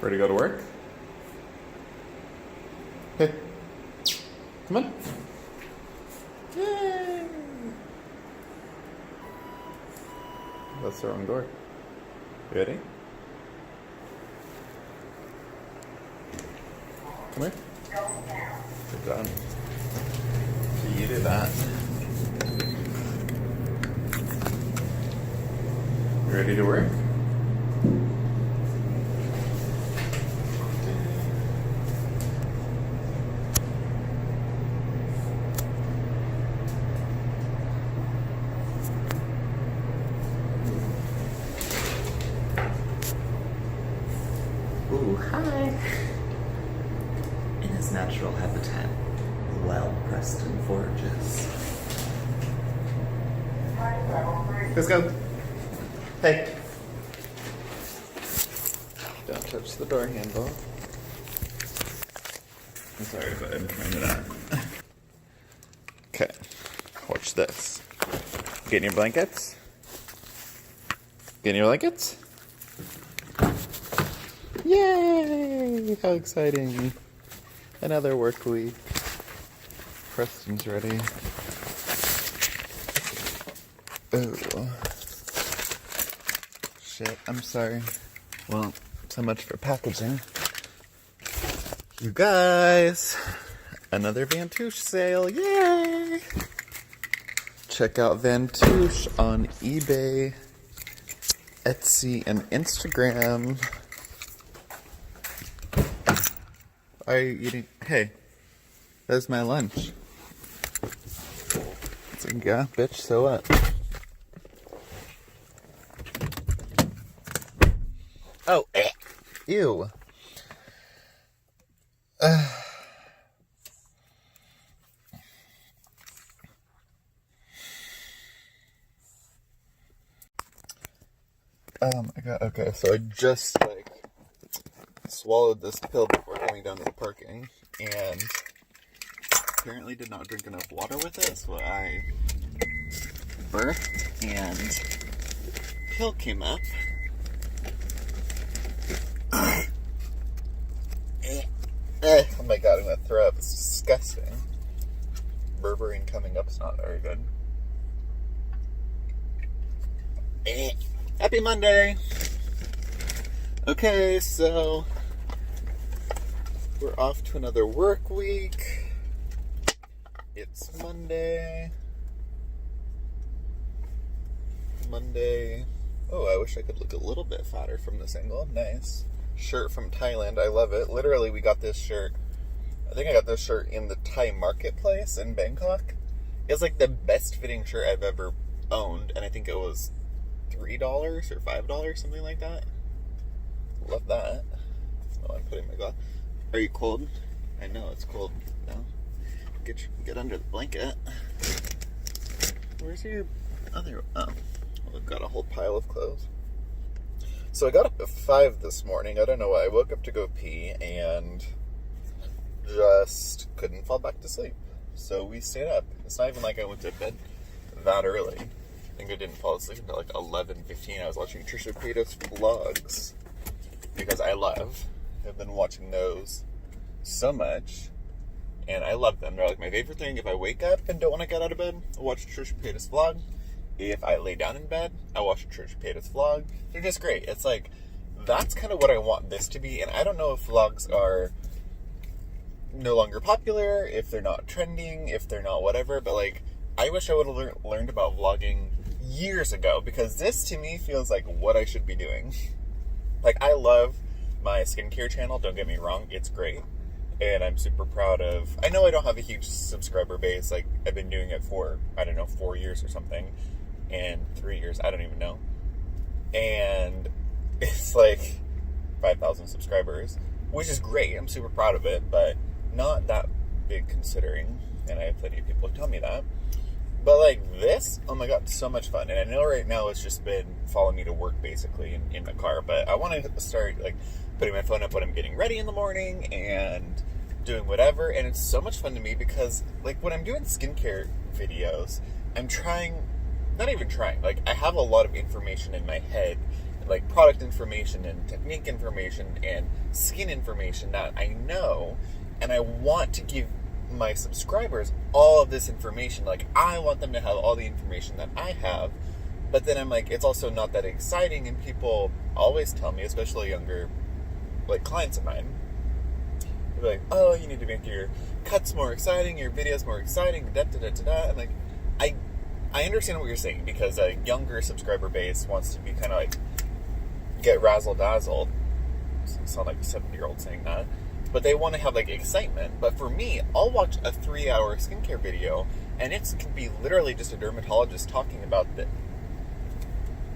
Ready to go to work? Hey, come on. Yay! That's the wrong door. You ready? Come here. Good job. You did that. You ready to work? Ooh, hi. In his natural habitat, wild Preston forages. Let's go. Hey. Don't touch the door handle. I'm sorry, but I'm trying it out. Okay. Watch this. Getting your blankets? Getting your blankets? Yay! How exciting. Another work week. Preston's ready. Oh. Shit, I'm sorry. Well, so much for packaging. You guys! Another Vantouche sale, yay! Check out Vantouche on eBay, Etsy, and Instagram. Are you eating? Hey, that's my lunch. It's like, yeah, bitch, so what? Oh, ew. Oh my god, okay, so I just, swallowed this pill before coming down to the parking, and apparently did not drink enough water with it, so I burped, and pill came up. Oh my god, I'm gonna throw up. It's disgusting. Berberine coming up's not very good. Happy Monday! Okay, so we're off to another work week. It's Monday. Oh, I wish I could look a little bit fatter from this angle. Nice. Shirt from Thailand. I love it. Literally, we got this shirt. I think I got this shirt in the Thai marketplace in Bangkok. It's like the best fitting shirt I've ever owned, and I think it was $3 or $5, something like that. Love that. Oh, I'm putting my glass. Are you cold? I know it's cold. No. Get under the blanket. Where's your other? Oh, we've got a whole pile of clothes. So I got up at 5 this morning. I don't know why. I woke up to go pee and just couldn't fall back to sleep. So we stayed up. It's not even like I went to bed that early. I think I didn't fall asleep until like 11:15. I was watching Trisha Paytas vlogs because I've been watching those so much, and I love them. They're like my favorite thing. If I wake up and don't want to get out of bed, I'll watch Trisha Paytas vlog. If I lay down in bed, I watch Trisha Paytas vlog. They're just great. It's like, that's kind of what I want this to be, and I don't know if vlogs are no longer popular, if they're not trending, if they're not whatever, but like, I wish I would have learned about vlogging years ago, because this to me feels like what I should be doing. Like, I love my skincare channel, don't get me wrong, it's great, and I'm super proud of, I know I don't have a huge subscriber base, like, I've been doing it for, I don't know, 4 years or something, and 3 years, I don't even know, and it's like 5,000 subscribers, which is great, I'm super proud of it, but not that big considering, and I have plenty of people who tell me that. But like this, oh my god, so much fun. And I know right now it's just been following me to work basically in the car, but I want to start like putting my phone up when I'm getting ready in the morning and doing whatever. And it's so much fun to me because like when I'm doing skincare videos, I'm trying, not even trying, like I have a lot of information in my head like product information and technique information and skin information that I know, and I want to give my subscribers all of this information. Like, I want them to have all the information that I have, but then I'm like, it's also not that exciting, and people always tell me, especially younger, like, clients of mine, they're like, oh, you need to make your cuts more exciting, your videos more exciting, da-da-da-da-da. I'm like, I understand what you're saying, because a younger subscriber base wants to be kind of like, get razzle-dazzled. I sound like a 7-year-old saying that. But they want to have, like, excitement. But for me, I'll watch a 3-hour skincare video, and it can be literally just a dermatologist talking about the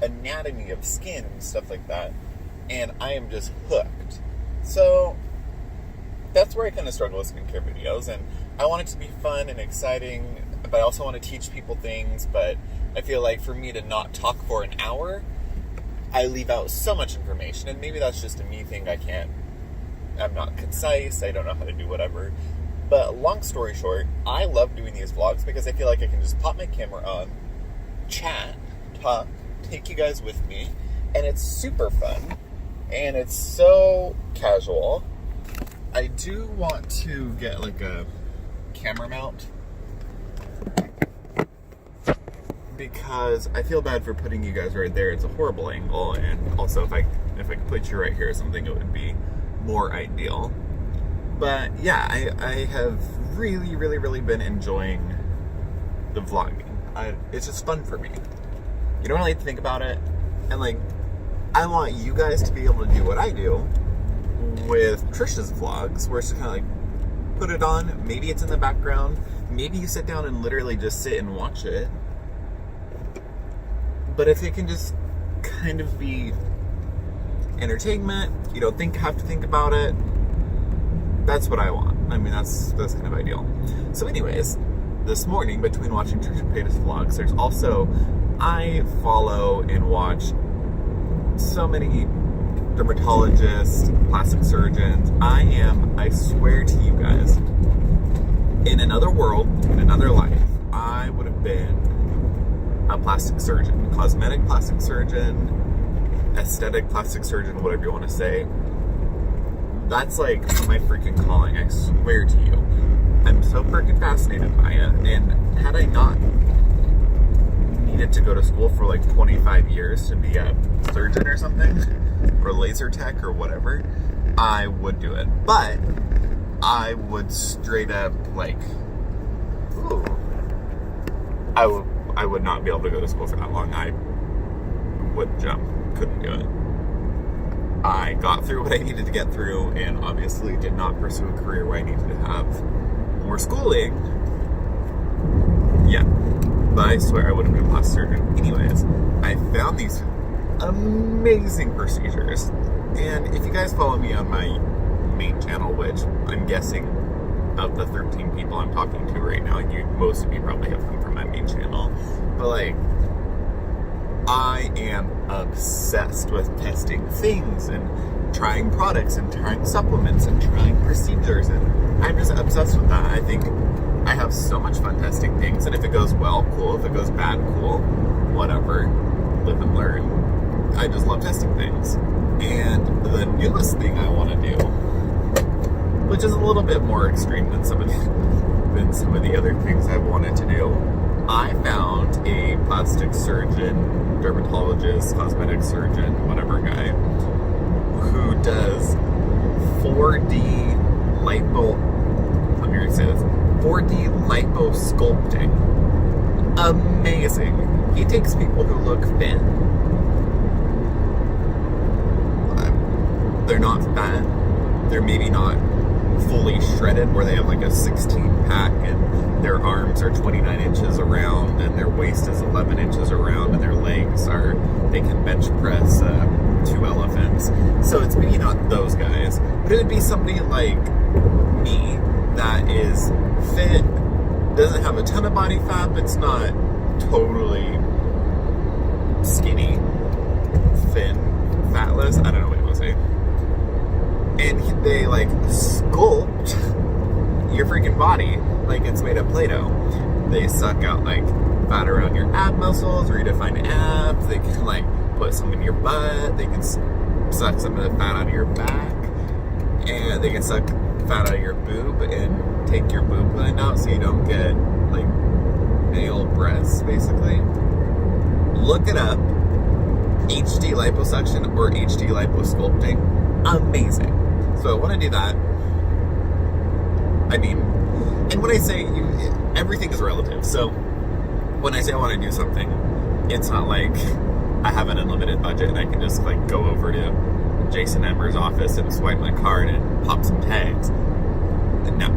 anatomy of skin and stuff like that, and I am just hooked. So that's where I kind of struggle with skincare videos, and I want it to be fun and exciting, but I also want to teach people things. But I feel like for me to not talk for an hour, I leave out so much information, and maybe that's just a me thing. I'm not concise, I don't know how to do whatever. But long story short, I love doing these vlogs because I feel like I can just pop my camera on, chat, talk, take you guys with me, and it's super fun, and it's so casual. I do want to get like a camera mount, because I feel bad for putting you guys right there. It's a horrible angle, and also if I could put you right here or something, it would be more ideal. But yeah, I have really, really, really been enjoying the vlogging. It's just fun for me. You don't really think about it, and like, I want you guys to be able to do what I do with Trisha's vlogs, where it's just kind of like, put it on, maybe it's in the background, maybe you sit down and literally just sit and watch it. But if it can just kind of be entertainment, you don't have to think about it, that's what I want. I mean, that's kind of ideal. So anyways, this morning, between watching Trisha Paytas vlogs, there's also, I follow and watch so many dermatologists, plastic surgeons. I swear to you guys, in another world, in another life, I would have been a plastic surgeon, cosmetic plastic surgeon, aesthetic plastic surgeon, whatever you want to say. That's like my freaking calling, I swear to you. I'm so freaking fascinated by it, and had I not needed to go to school for like 25 years to be a surgeon or something, or laser tech or whatever, I would do it. But I would straight up like, ooh, I would not be able to go to school for that long. I would jump, couldn't do it. I got through what I needed to get through, and obviously did not pursue a career where I needed to have more schooling. Yeah, but I swear I would have been a plastic surgeon. Anyways, I found these amazing procedures, and if you guys follow me on my main channel, which I'm guessing of the 13 people I'm talking to right now, most of you probably have come from my main channel, but like, I am obsessed with testing things and trying products and trying supplements and trying procedures, and I'm just obsessed with that. I think I have so much fun testing things, and if it goes well, cool. If it goes bad, cool. Whatever. Live and learn. I just love testing things. And the newest thing I want to do, which is a little bit more extreme than some of the other things I've wanted to do, I found a plastic surgeon, dermatologist, cosmetic surgeon, whatever guy, who does 4D let me say this, 4D liposculpting. Amazing. He takes people who look thin. They're not fat. They're maybe not fully shredded, where they have like a 16-pack and their arms are 29 inches around and their waist is 11 inches around and their legs they can bench press 2 elephants. So it's maybe not those guys, but it would be somebody like me that is fit, doesn't have a ton of body fat, but it's not totally skinny, thin, fatless. I don't know what you want to say. And they like sculpt your freaking body like it's made of Play-Doh. They suck out like fat around your ab muscles, redefine abs. They can like put some in your butt. They can suck some of the fat out of your back. And they can suck fat out of your boob and take your boob gland out so you don't get, like, male breasts, basically. Look it up. HD liposuction or HD liposculpting. Amazing. So I want to do that. I mean, and when I say everything is relative. So when I say I want to do something, it's not like I have an unlimited budget and I can just like go over to Jason Ember's office and swipe my card and pop some tags. No.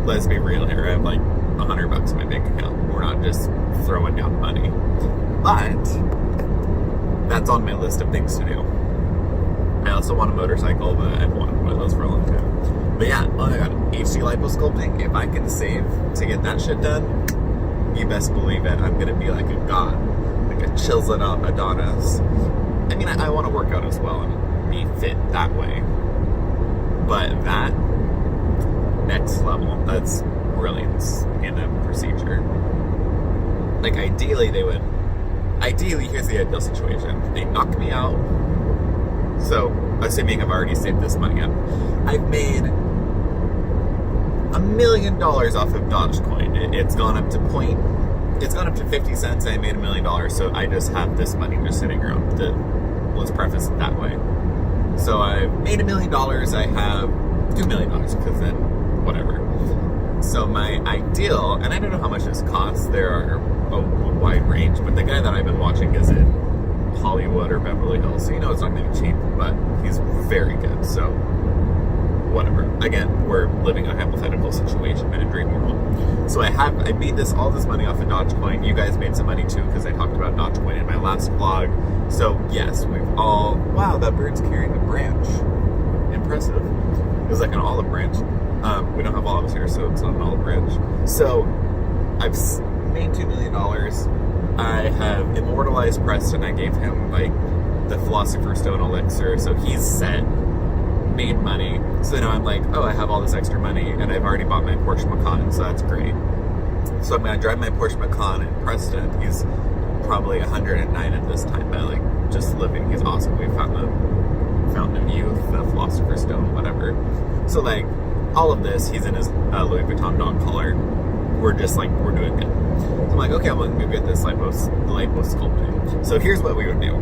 Let's be real here. I have like $100 in my bank account. We're not just throwing down money. But that's on my list of things to do. I also want a motorcycle, but I've wanted one of those for a long time. But yeah, oh my god, HD liposculpting, if I can save to get that shit done, you best believe it, I'm gonna be like a god. Like a chiseled out Adonis. I mean, I want to work out as well and be fit that way. But that, next level, that's brilliance in a procedure. Like, ideally, here's the ideal situation. They knock me out. So, assuming I've already saved this money up, I've made $1 million off of Dogecoin. It's gone up to 50 cents. I made $1 million, so I just have this money just sitting around. Let's preface it that way. So I've made $1 million. I have $2 million because then whatever. So my ideal, and I don't know how much this costs. There are a wide range, but the guy that I've been watching is in Hollywood or Beverly Hills, so you know it's not going to be cheap, but he's very good, so whatever. Again, we're living a hypothetical situation in a dream world. So I made all this money off of Dogecoin. You guys made some money too, because I talked about Dogecoin in my last vlog. So yes, wow, that bird's carrying a branch. Impressive. It was like an olive branch. We don't have olives here, so it's not an olive branch. So I've made $2 million. I have immortalized Preston. I gave him like the Philosopher's Stone elixir, so he's set, made money. So now I'm like, oh, I have all this extra money, and I've already bought my Porsche Macan, so that's great. So I'm gonna drive my Porsche Macan in Preston. He's probably 109 at this time, but like just living. He's awesome. We found the Fountain of Youth, the Philosopher's Stone, whatever. So like all of this, he's in his Louis Vuitton dog collar. We're doing good. So I'm like, okay, I'm gonna get this liposculpting. So here's what we would do.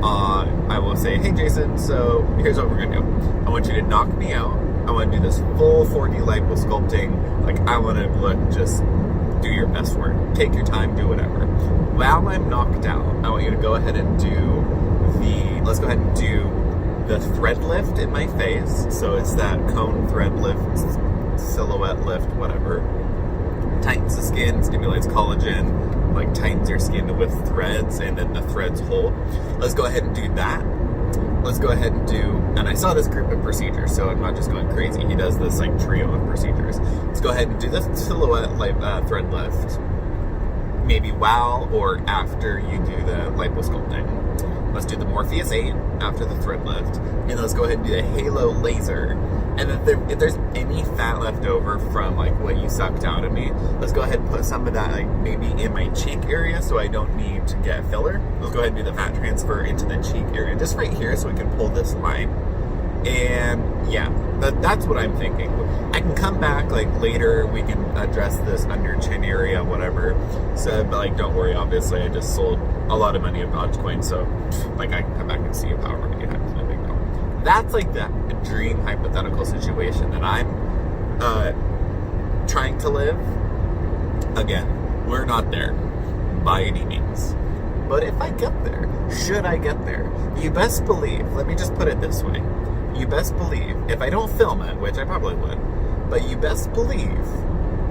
I will say, hey Jason, so here's what we're gonna do. I want you to knock me out. I want to do this full 4D liposculpting. Like, I want to just do your best work. Take your time, do whatever. While I'm knocked out, I want you to go ahead and do the thread lift in my face. So it's that cone thread lift, silhouette lift, whatever. Tightens the skin, stimulates collagen, like tightens your skin with threads, and then the threads hold. Let's go ahead and do that. Let's go ahead and and I saw this group of procedures, so I'm not just going crazy. He does this like trio of procedures. Let's go ahead and do this silhouette thread lift, maybe while or after you do the liposculpting. Let's do the Morpheus 8 after the thread lift, and let's go ahead and do the Halo laser. And if there's any fat left over from like what you sucked out of me, let's go ahead and put some of that like maybe in my cheek area, so I don't need to get filler. Let's go ahead and do the fat transfer into the cheek area, just right here, so we can pull this line. And yeah, that's what I'm thinking. I can come back like later. We can address this under chin area, whatever. So, but like, don't worry. Obviously, I just sold a lot of money of Dogecoin, so like I can come back and see you however many times. No big deal. That's like the dream hypothetical situation that I'm trying to live. Again, we're not there by any means. But if I get there, should I get there, you best believe, let me just put it this way. You best believe, if I don't film it, which I probably would, but you best believe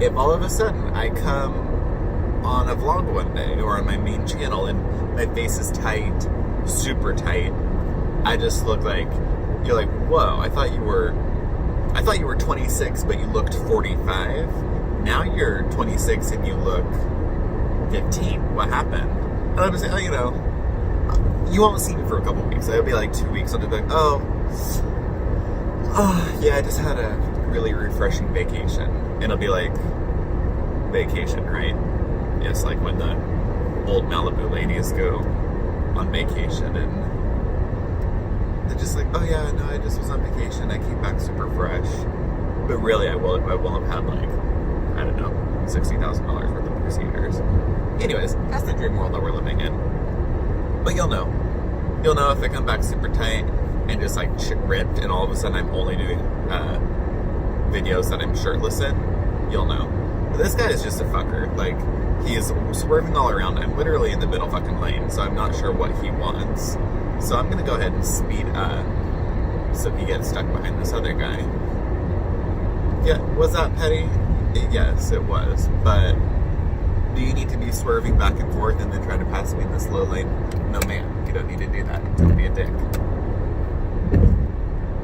if all of a sudden I come on a vlog one day or on my main channel and my face is tight, super tight, I just look like, you're like, whoa, I thought you were 26, but you looked 45. Now you're 26 and you look 15. What happened? And I'm just saying, you won't see me for a couple weeks. It'll be like 2 weeks. I'll just be like, oh, yeah, I just had a really refreshing vacation. And it'll be like, vacation, right? It's like when the old Malibu ladies go on vacation, and they're just like, oh yeah, no, I just was on vacation. I came back super fresh. But really, I will have had like, I don't know, $60,000 worth of procedures. Anyways, that's the dream world that we're living in. But you'll know. You'll know if I come back super tight and just like shit ripped, and all of a sudden I'm only doing videos that I'm shirtless in. You'll know. But this guy is just a fucker. Like, he is swerving all around. I'm literally in the middle fucking lane, so I'm not sure what he wants. So I'm gonna go ahead and speed up so he gets stuck behind this other guy. Yeah, was that petty? Yes, it was. But do you need to be swerving back and forth and then trying to pass me in the slow lane? No, ma'am. You don't need to do that. Don't be a dick.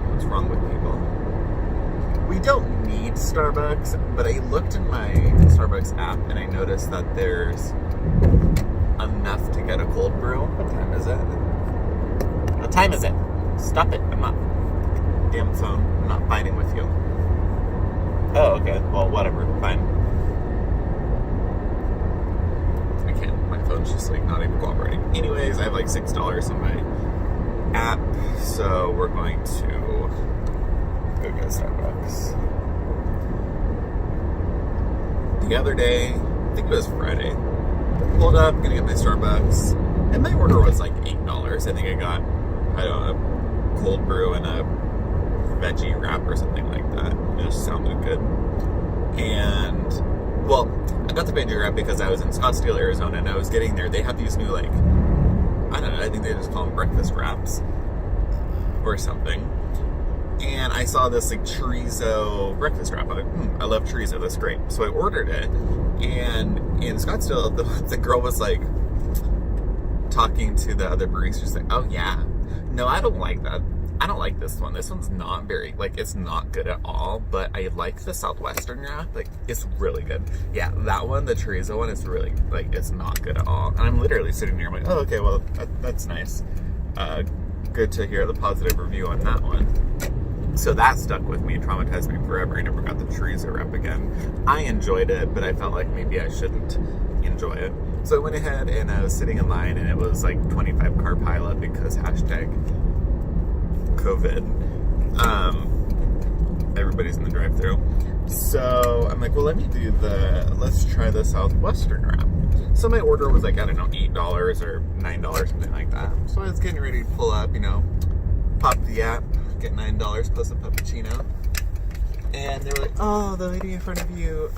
What's wrong with people? We don't need Starbucks, but I looked in my Starbucks app and I noticed that there's enough to get a cold brew. What time is it? What time is it? Stop it. I'm not... Damn phone. I'm not fighting with you. Oh, okay. Well, whatever. Fine. I can't. My phone's just like not even cooperating. Anyways, I have like $6 on my app, so we're going to go get Starbucks. The other day, I think it was Friday, pulled up, gonna get my Starbucks, and my order was like $8. I think I got, I don't know, a cold brew and a veggie wrap or something like that. It just sounded good. And, well, I got the veggie wrap because I was in Scottsdale, Arizona, and I was getting there. They have these new, like, I don't know, I think they just call them breakfast wraps or something. And I saw this, like, chorizo breakfast wrap. I'm like, I love chorizo, that's great. So I ordered it, and in Scottsdale, the girl was, like, talking to the other barista. She's like, oh, yeah, no, I don't like that. I don't like this one. This one's not very, like, it's not good at all, but I like the Southwestern wrap. Like, it's really good. Yeah, that one, the chorizo one, is really, like, it's not good at all. And I'm literally sitting there, I'm like, oh, okay, well, that's nice. Good to hear the positive review on that one. So that stuck with me and traumatized me forever. I never got the chorizo wrap again. I enjoyed it, but I felt like maybe I shouldn't enjoy it. So I went ahead and I was sitting in line, and it was like 25 car pileup because hashtag COVID. Everybody's in the drive-thru. So I'm like, well, let's try the Southwestern wrap. So my order was like, I don't know, $8 or $9, something like that. So I was getting ready to pull up, pop the app, get $9 plus a puppuccino. And they were like, oh, the lady in front of you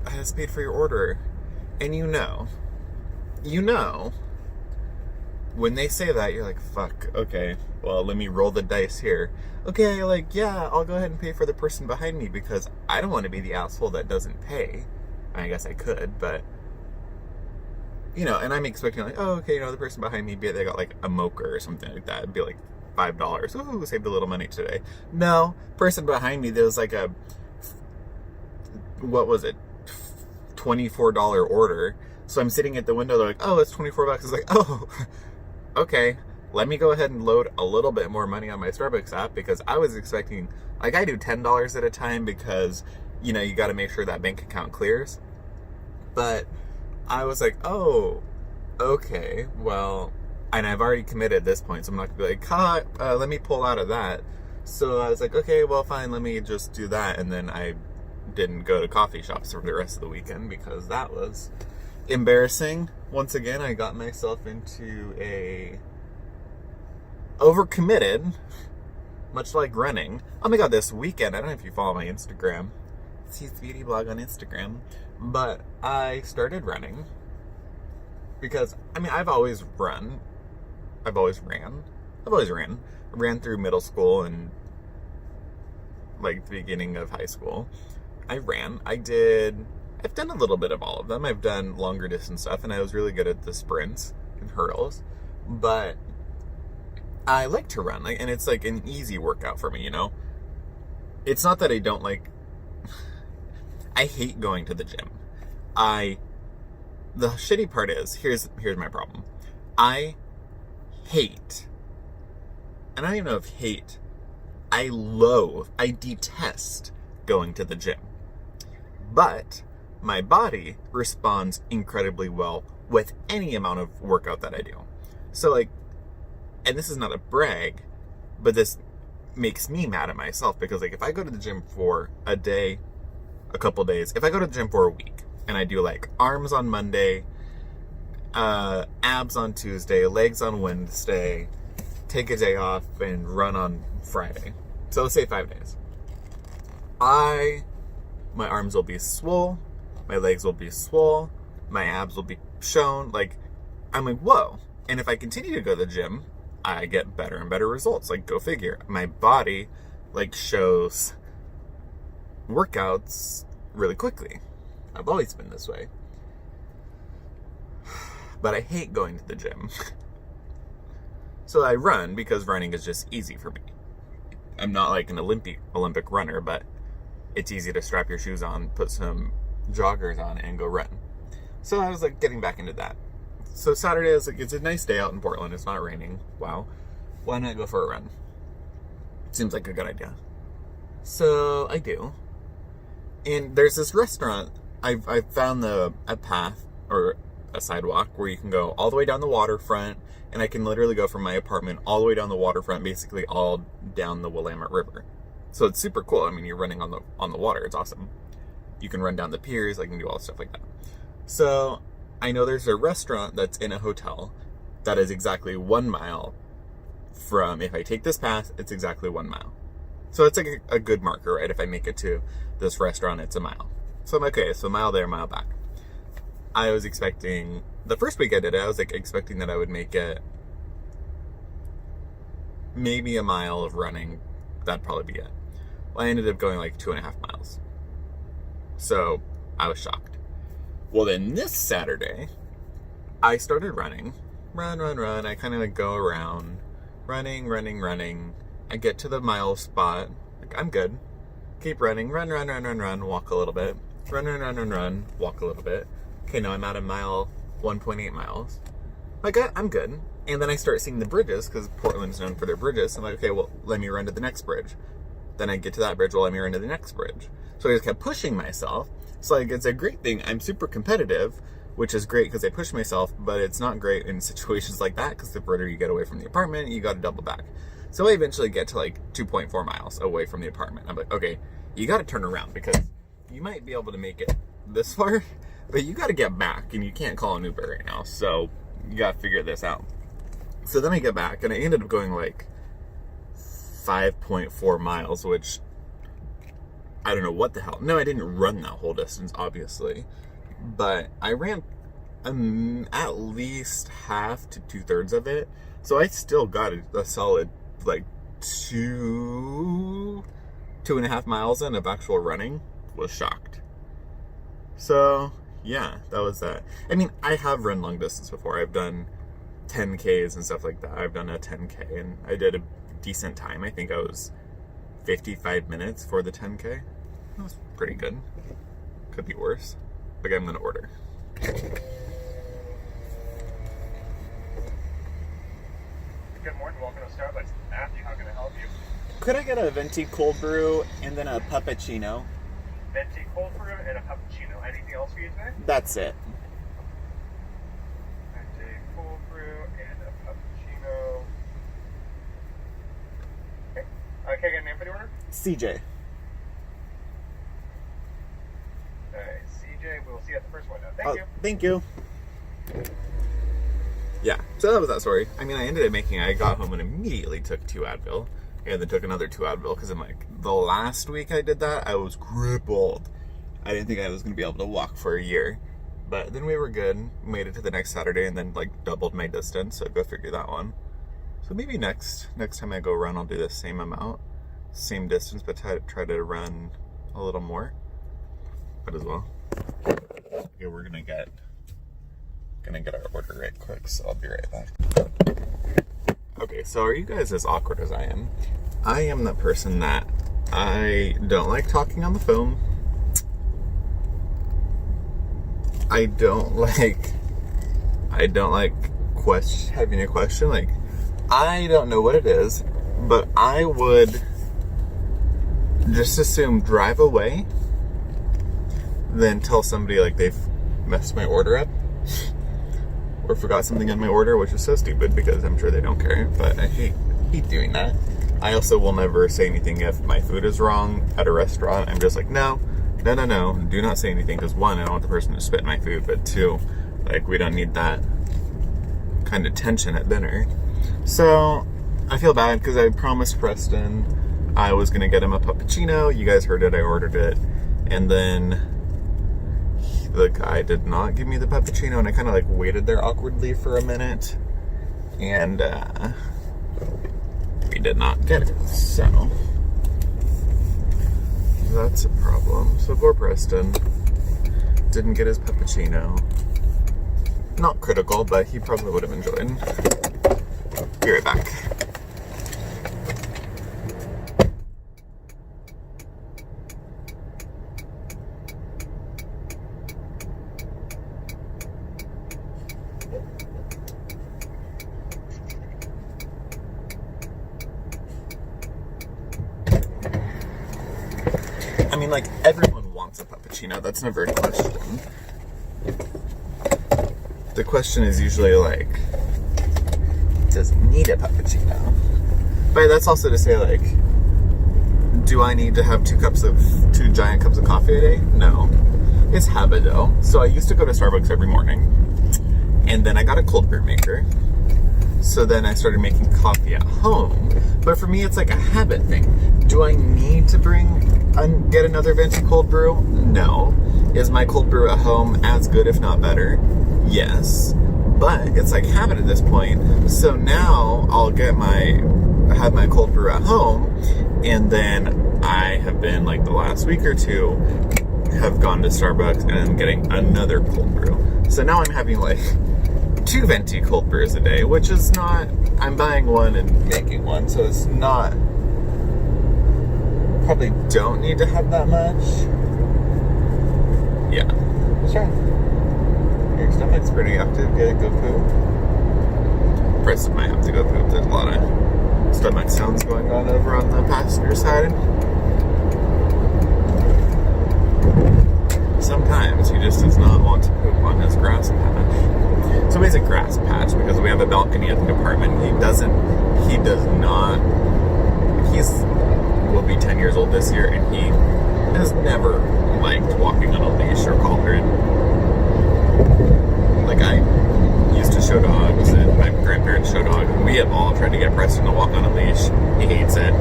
has paid for your order. And when they say that, you're like, fuck, okay, well, let me roll the dice here. Okay, like, yeah, I'll go ahead and pay for the person behind me because I don't want to be the asshole that doesn't pay. I guess I could, but, and I'm expecting, like, oh, okay, the person behind me, they got, like, a mocha or something like that. It'd be, like, $5. Ooh, saved a little money today. No, person behind me, there was, like, what was it, $24 order. So I'm sitting at the window, they're like, oh, it's $24. It's like, oh, okay, let me go ahead and load a little bit more money on my Starbucks app because I was expecting, like, I do $10 at a time because, you got to make sure that bank account clears. But I was like, oh, okay, well, and I've already committed at this point, so I'm not going to be like, let me pull out of that. So I was like, okay, well, fine, let me just do that. And then I didn't go to coffee shops for the rest of the weekend because that was embarrassing. Once again, I got myself into a overcommitted, much like running. Oh my god, this weekend, I don't know if you follow my Instagram, C's Beauty Blog on Instagram, but I started running because, I've always ran. Ran through middle school and like the beginning of high school. I ran. I've done a little bit of all of them. I've done longer distance stuff, and I was really good at the sprints and hurdles. But I like to run, and it's like an easy workout for me, It's not that I don't like... I hate going to the gym. The shitty part is, here's my problem. I hate, and I don't even know if hate, I loathe, I detest going to the gym. But my body responds incredibly well with any amount of workout that I do. So, like, and this is not a brag, but this makes me mad at myself because, like, if I go to the gym for a day, a couple days, if I go to the gym for a week and I do like arms on Monday, abs on Tuesday, legs on Wednesday, take a day off and run on Friday. So let's say 5 days. My arms will be swole, my legs will be swole, my abs will be shown. Like, I'm like, whoa. And if I continue to go to the gym, I get better and better results. Like, go figure. My body, like, shows workouts really quickly. I've always been this way. But I hate going to the gym. So I run because running is just easy for me. I'm not like an Olympic runner, but it's easy to strap your shoes on, put some joggers on, and go run. So I was like getting back into that. So Saturday, I was like, it's a nice day out in Portland. It's not raining. Wow. Why not go for a run? Seems like a good idea. So I do. And there's this restaurant. I've found a path or a sidewalk where you can go all the way down the waterfront, and I can literally go from my apartment all the way down the waterfront, basically all down the Willamette River. So it's super cool. I mean, you're running on the water. It's awesome. You can run down the piers. I can do all stuff like that. So I know there's a restaurant that's in a hotel that is exactly 1 mile from, if I take this path, it's exactly 1 mile. So it's like a good marker, right? If I make it to this restaurant, it's a mile. So I'm okay, so a mile there, a mile back. I was expecting, the first week I did it, I was like expecting that I would make it maybe a mile of running. That'd probably be it. Well, I ended up going like 2.5 miles. So I was shocked. Well, then this Saturday, I started running. Run. I kind of like go around, running. I get to the mile spot. Like, I'm good. Keep running. Run. Walk a little bit. Run. Walk a little bit. Okay, now I'm at a mile, 1.8 miles. Like, I'm good. And then I start seeing the bridges, because Portland's known for their bridges. I'm like, okay, well, let me run to the next bridge. Then I get to that bridge, well, let me run to the next bridge. So I just kept pushing myself. So, like, it's a great thing. I'm super competitive, which is great because I push myself, but it's not great in situations like that, because the further you get away from the apartment, you got to double back. So I eventually get to, like, 2.4 miles away from the apartment. I'm like, okay, you got to turn around, because you might be able to make it this far, but you got to get back, and you can't call an Uber right now, so you got to figure this out. So then I get back, and I ended up going, like, 5.4 miles, which I don't know what the hell. No, I didn't run that whole distance, obviously, but I ran at least half to 2/3 of it, so I still got a solid, like, 2.5 miles in of actual running. Was shocked. So yeah, that was that. I mean, I have run long distance before. I've done 10Ks and stuff like that. I've done a 10K and I did a decent time. I think I was 55 minutes for the 10K. That was pretty good. Could be worse. Okay, I'm gonna order. Good morning, welcome to Starbucks. Matthew, how can I help you? Could I get a venti cold brew and then a puppuccino? Venti cold brew and a cappuccino. Anything else for you today? That's it. Venti cold brew and a cappuccino. Okay. Can I get a name for the order? CJ. Alright, CJ, we'll see you at the first one now. Thank you. Thank you. Yeah, so that was that story. I mean, I got home and immediately took 2 Advil. And then took another 2 Advil because I'm like, the last week I did that, I was crippled. I didn't think I was going to be able to walk for a year. But then we were good, made it to the next Saturday, and then like doubled my distance, so go figure that one. So maybe next time I go run, I'll do the same amount, same distance, but try to run a little more. But as well. Okay, we're gonna get our order right quick, so I'll be right back. Okay, so are you guys as awkward as I am? I am the person that I don't like talking on the phone. I don't like having a question. Like, I don't know what it is, but I would just assume drive away, then tell somebody like they've messed my order up. or forgot something in my order, which is so stupid because I'm sure they don't care, but I hate doing that. I also will never say anything if my food is wrong at a restaurant. I'm just like, no, do not say anything, because one, I don't want the person to spit in my food, but two, like, we don't need that kind of tension at dinner. So I feel bad because I promised Preston I was gonna get him a puppuccino. You guys heard it, I ordered it, and then the guy did not give me the puppuccino, and I kind of like waited there awkwardly for a minute, and we did not get it, so that's a problem. So poor Preston didn't get his puppuccino. Not critical, but he probably would have enjoyed. Be right back. I mean, like, everyone wants a puppuccino. That's never a question. The question is usually, like, does it need a puppuccino? But that's also to say, like, do I need to have 2 giant cups of coffee a day? No. It's habit, though. So I used to go to Starbucks every morning, and then I got a cold brew maker. So then I started making coffee at home. But for me, it's like a habit thing. Do I need to get another venti cold brew? No. Is my cold brew at home as good, if not better? Yes. But it's like habit at this point. So now I'll have my cold brew at home, and then I have been, like, the last week or two, have gone to Starbucks and I'm getting another cold brew. So now I'm having, like, 2 venti cold brews a day, which is not, I'm buying one and making one, so it's not, probably don't need to have that much. Yeah. Let's try. Your stomach's pretty active. Get go poop. Preston might have to go poop. There's a lot of stomach sounds going on over on the passenger side. Sometimes he just does not want to poop on his grass patch. So it's a grass patch because we have a balcony at the apartment. Will be 10 years old this year, and he has never liked walking on a leash or collared. Like, I used to show dogs, and my grandparents show dogs, and we have all tried to get Preston to walk on a leash. He hates it.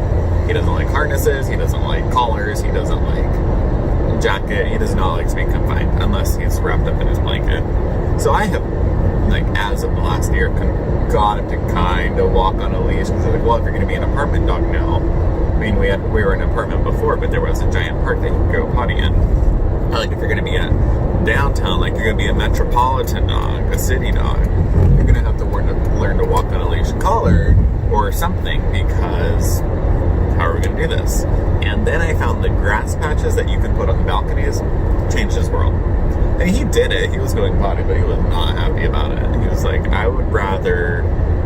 He doesn't like harnesses, he doesn't like collars, he doesn't like jacket, he does not like being confined unless he's wrapped up in his blanket. So I have, like, as of the last year, got to kind of walk on a leash, because they're like, well, if you're going to be an apartment dog now, I mean, we were in an apartment before, but there was a giant park that you could go potty in. Like, if you're going to be a downtown, like, you're going to be a metropolitan dog, a city dog, you're going to have to learn to walk on a leash collar or something, because how are we going to do this? And then I found the grass patches that you can put on the balconies changed his world. And he did it. He was going potty, but he was not happy about it. He was like, I would rather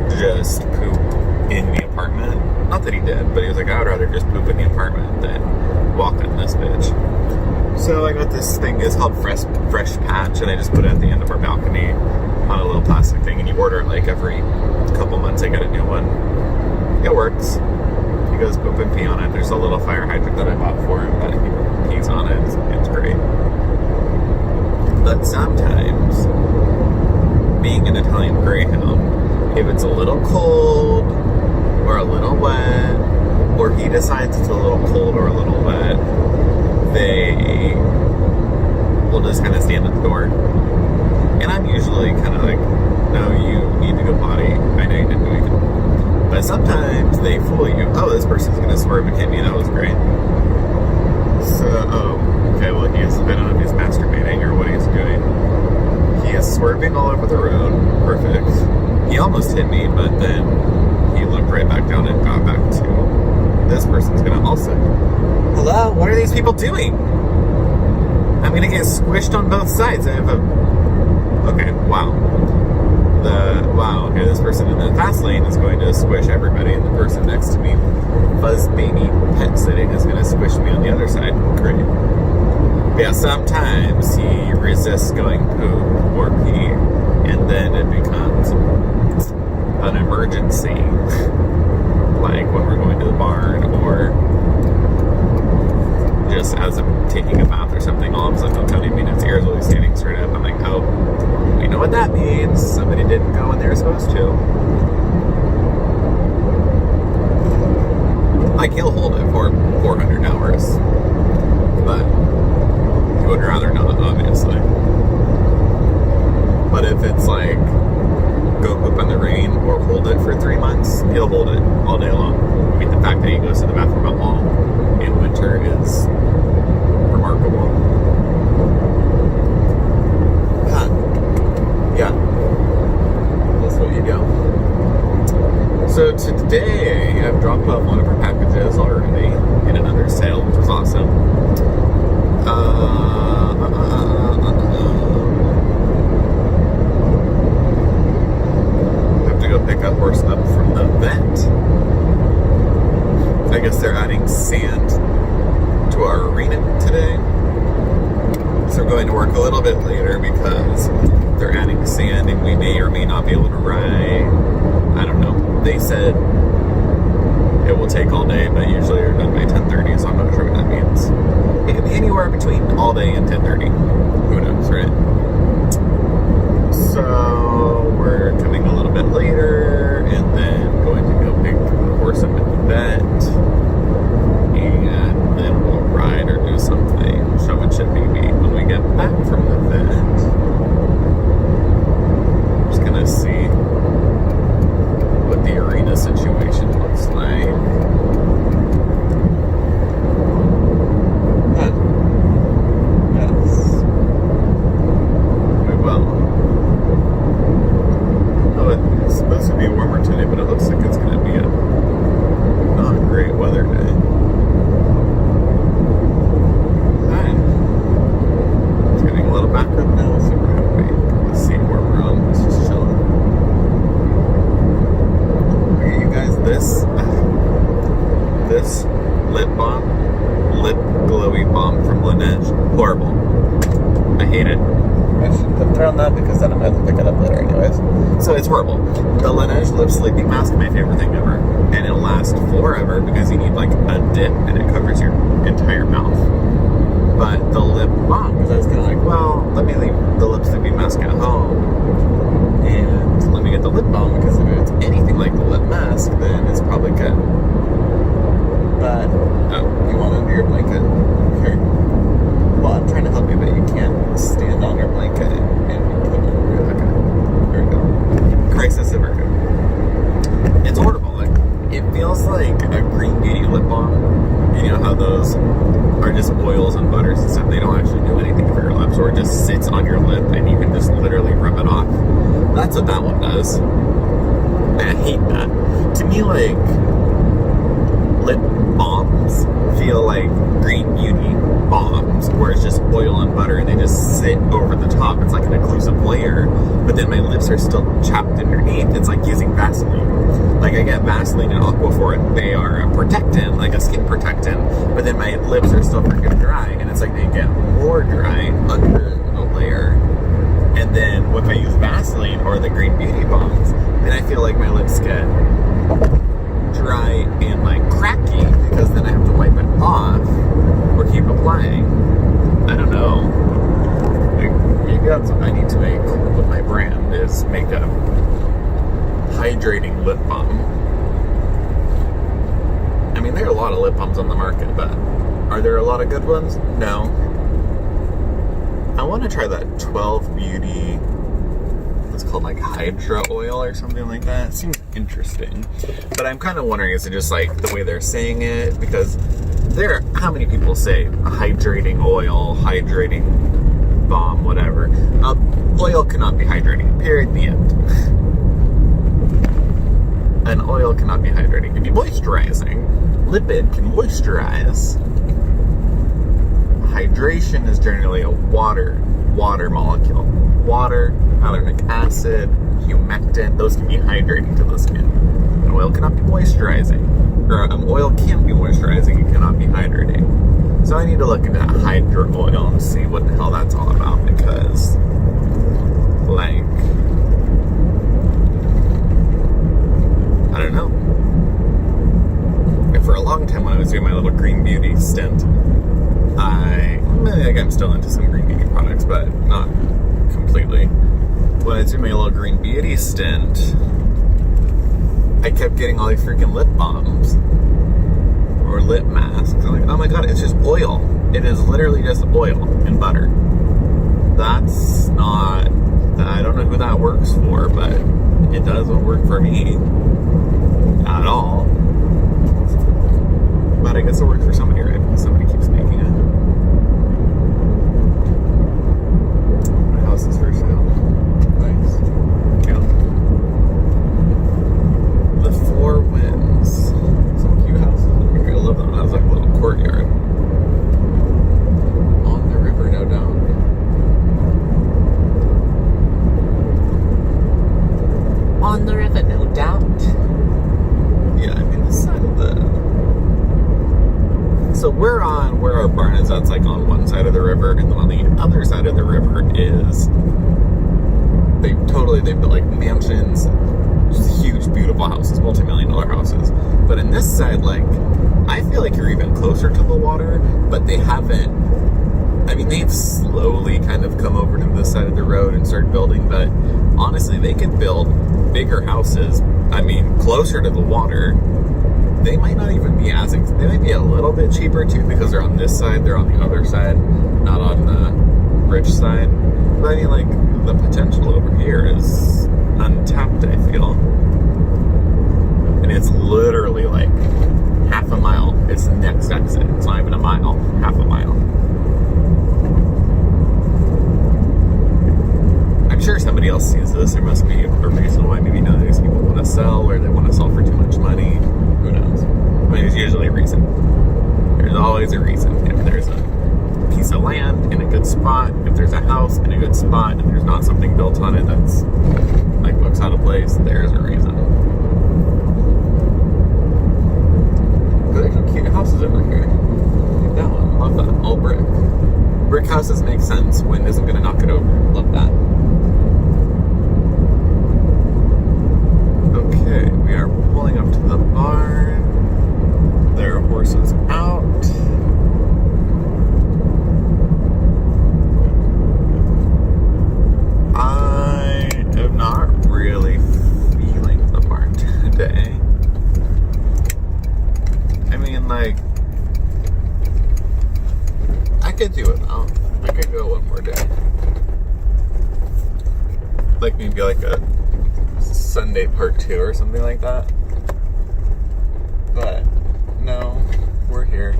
just poop in the apartment. Not that he did, but he was like, I would rather just poop in the apartment than walk in this bitch. So I got this thing, it's called Fresh Patch, and I just put it at the end of our balcony on a little plastic thing, and you order it like every couple months. I get a new one. It works. He goes poop and pee on it. There's a little fire hydrant that I bought for him, but he pees on it. It's great. But sometimes, being an Italian Greyhound, if it's a little cold, or a little wet, or he decides it's a little cold or a little wet, they will just kind of stand at the door. And I'm usually kind of like, no, you need to go potty. I know you didn't do anything. But sometimes they fool you. Oh, this person's going to swerve and hit me. That was great. So, okay, well, I don't know if he's masturbating or what he's doing. He is swerving all over the road. Perfect. He almost hit me, but then he looked right back down and got back to this person's going to also. Hello? What are these people doing? I'm going to get squished on both sides. I have a... Okay, wow. Okay, this person in the fast lane is going to squish everybody, and the person next to me, Buzz Baby Pet Sitting, is going to squish me on the other side. Great. But yeah, sometimes he resists going poop or pee, and then it becomes an emergency, like when we're going to the barn, or just as I'm taking a bath or something, all of a sudden they'll come to me and its ears will be standing straight up. I'm like, oh, we know what that means. Somebody didn't go when they were supposed to. Like, he'll hold it for 400 hours, but he would rather not, obviously. But if it's like, go poop in the rain or hold it for 3 months, he'll hold it all day long. I mean, the fact that he goes to the bathroom at all in winter is remarkable. Yeah. That's what you do. So today, I've dropped off one of our packages already in another sale, which was awesome. Have to go pick up horse up from the vet. I guess they're adding sand to our arena today. So we're going to work a little bit later because they're adding sand and we may or may not be able to ride. I don't know. They said it will take all day, but usually they're done by 10:30, so I'm not sure what that means. It could be anywhere between all day and 10:30. Who knows, right? So we're coming a little bit later and then going to go pick the horse up at the vet. And then we'll ride or do something. Show it should be when we get back from the vet. I'm just gonna see what the arena situation looks like. Yes. We will. Oh, it's supposed to be warmer today, but it looks like it's gonna be a not great weather day. It's getting a little background now, so we're happy to see where we're on. It's just chilling. Okay, you guys, this lip glowy balm from Laneige, horrible. I hate it. I shouldn't have thrown that because then I'm going to pick it up later anyways. So it's horrible. The Laneige lip sleeping mask is my favorite thing ever. And it'll last forever because you need like a dip and it covers your entire mouth. But the lip balm, because I was kind of like, well, let me leave the lip sleeping mask at home and let me get the lip balm because if it's anything like the lip mask, then it's probably good. But, oh, you want under your blanket? Here. Well, I'm trying to help you, but you can't stand on your blanket and put it under your. Okay. There we go. Crisis averted. It's horrible. Like, it feels like a green beauty lip balm. You know how those are just oils and butters and stuff. They don't actually do anything for your lips, or it just sits on your lip and you can just literally rub it off. That's what that one does. And I hate that. To me, like, lip balms feel like green beauty balms, where it's just oil and butter and they just sit over the top. It's like an occlusive layer, but then my lips are still chapped underneath. It's like using Vaseline. Like, I get Vaseline and Aquaphor and they are a protectant, like a skin protectant, but then my lips are still freaking dry, and it's like they get more dry under the layer. And then if I use Vaseline or the green beauty balms, then I feel like my lips get dry and like cracky because then I have to wipe it off or keep applying. I don't know. Like, maybe that's what I need to make with my brand, is make a hydrating lip balm. I mean, there are a lot of lip balms on the market, but are there a lot of good ones? No. I want to try that 12 Beauty, it's called like Hydra Oil or something like that. It seems interesting. But I'm kind of wondering, is it just like the way they're saying it? Because how many people say hydrating oil, hydrating balm, whatever. Oil cannot be hydrating, period, the end. An oil cannot be hydrating, it can be moisturizing. Lipid can moisturize. Hydration is generally a water molecule. Water, hyaluronic acid, humectant, those can be hydrating to the skin. An oil cannot be moisturizing. Or an oil can be moisturizing, it cannot be hydrating. So I need to look into Hydra Oil and see what the hell that's all about, because, like, I was doing my little green beauty stint, I'm still into some green beauty products, but not completely. When I was doing my little green beauty stint, I kept getting all these freaking lip balms or lip masks. I'm like, oh my god, it's just oil. It is literally just oil and butter. That's not, I don't know who that works for, but it doesn't work for me at all. But I guess it works for somebody, right? Because somebody keeps making it. My house is for sale. Nice. Yeah. The Four Winds. Some cute houses over here. I love them. That was like a little courtyard. On the river, no doubt. On the river, no doubt. Yeah, I mean, this side of the... So we're on where our barn is. That's like on one side of the river, and then on the other side of the river is... They've built like mansions, just huge, beautiful houses, multi-million-dollar houses. But in this side, like, I feel like you're even closer to the water, but they haven't... I mean, they've slowly kind of come over to this side of the road and started building, but honestly, they could build bigger houses, I mean, closer to the water. They might not even be as, they might be a little bit cheaper too, because they're on this side, they're on the other side, not on the rich side. But I mean, like, the potential over here is untapped, I feel. And it's literally like half a mile. It's the next exit. It's not even a mile, half a mile. I'm sure somebody else sees this. There must be a reason why maybe none of these people want to sell, or they want to sell for too much money. Who knows? I mean, there's usually a reason. There's always a reason. If there's a piece of land in a good spot, if there's a house in a good spot, and there's not something built on it that's like looks out of place, there's a reason. There's some cute houses over here. Like that one. Love that. All brick. Brick houses make sense. Wind isn't going to knock it over. Love that. Okay, we are pulling up to the barn. There are horses out. I am not really feeling the barn today. I mean, like, I could do it though. I could go one more day. Like maybe like a Sunday part 2 or something like that. But no, we're here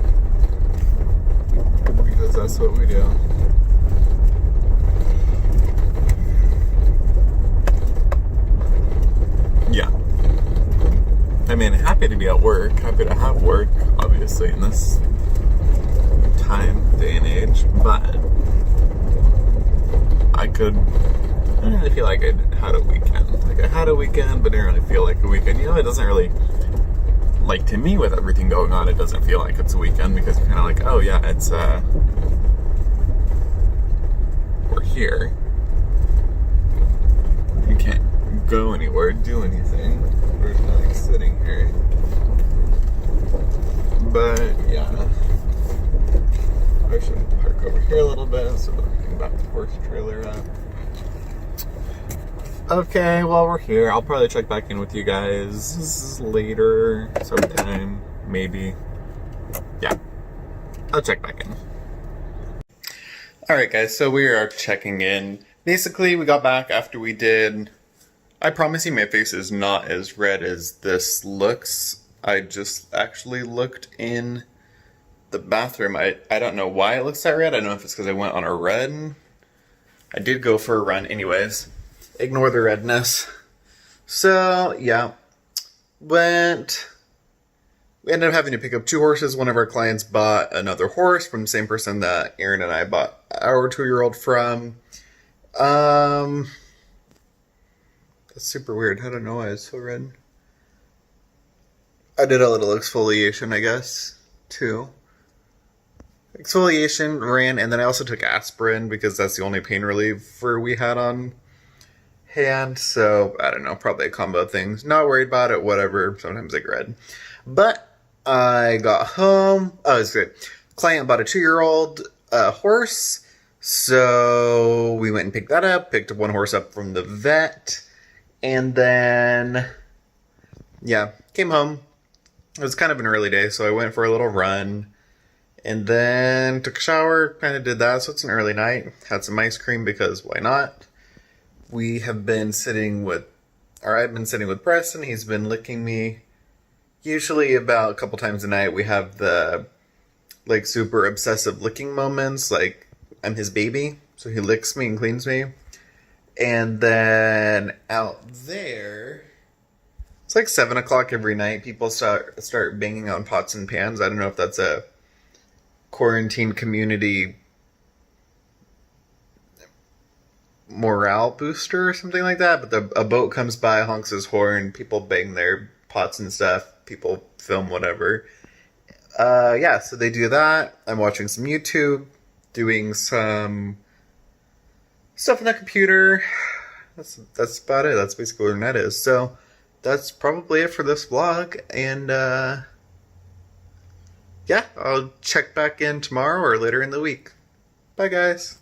because that's what we do. Yeah. I mean, happy to be at work, happy to have work, obviously, in this day and age, but I didn't really feel like I had a weekend. Like, I had a weekend, but I didn't really feel like a weekend. You know, it doesn't really, like, to me, with everything going on, it doesn't feel like it's a weekend, because you're kind of like, oh yeah, it's, we're here. You can't go anywhere, do anything. We're just like sitting here. But, yeah. I should park over here a little bit so that we can back the horse trailer up. Okay, well, we're here. I'll probably check back in with you guys later, sometime, maybe. Yeah, I'll check back in. Alright guys, so we are checking in. Basically, we got back after we did... I promise you my face is not as red as this looks. I just actually looked in the bathroom. I don't know why it looks that red. I don't know if it's because I went on a run. I did go for a run anyways. Ignore the redness. So, yeah. We ended up having to pick up 2 horses. One of our clients bought another horse from the same person that Aaron and I bought our 2-year-old from. That's super weird. I don't know why it's so red. I did a little exfoliation, I guess, too. Exfoliation, ran, and then I also took aspirin because that's the only pain reliever we had on hand. So, I don't know, probably a combo of things. Not worried about it, whatever. Sometimes I get red. But I got home. Oh, it's great. Client bought a 2-year-old horse. So we went and picked that up, picked one horse up from the vet, and then, yeah, came home. It was kind of an early day, so I went for a little run, and then took a shower, kind of did that, so it's an early night. Had some ice cream because why not? We have been sitting with, or I've been sitting with Preston. He's been licking me. Usually about a couple times a night we have the, like, super obsessive licking moments, like, I'm his baby, so he licks me and cleans me. And then out there, it's like 7 o'clock every night. People start banging on pots and pans. I don't know if that's a quarantine community morale booster or something like that. But a boat comes by, honks his horn, people bang their pots and stuff, people film whatever. Yeah, so they do that. I'm watching some YouTube, doing some stuff on the computer. That's about it. That's basically where that is. So that's probably it for this vlog. And yeah, I'll check back in tomorrow or later in the week. Bye, guys.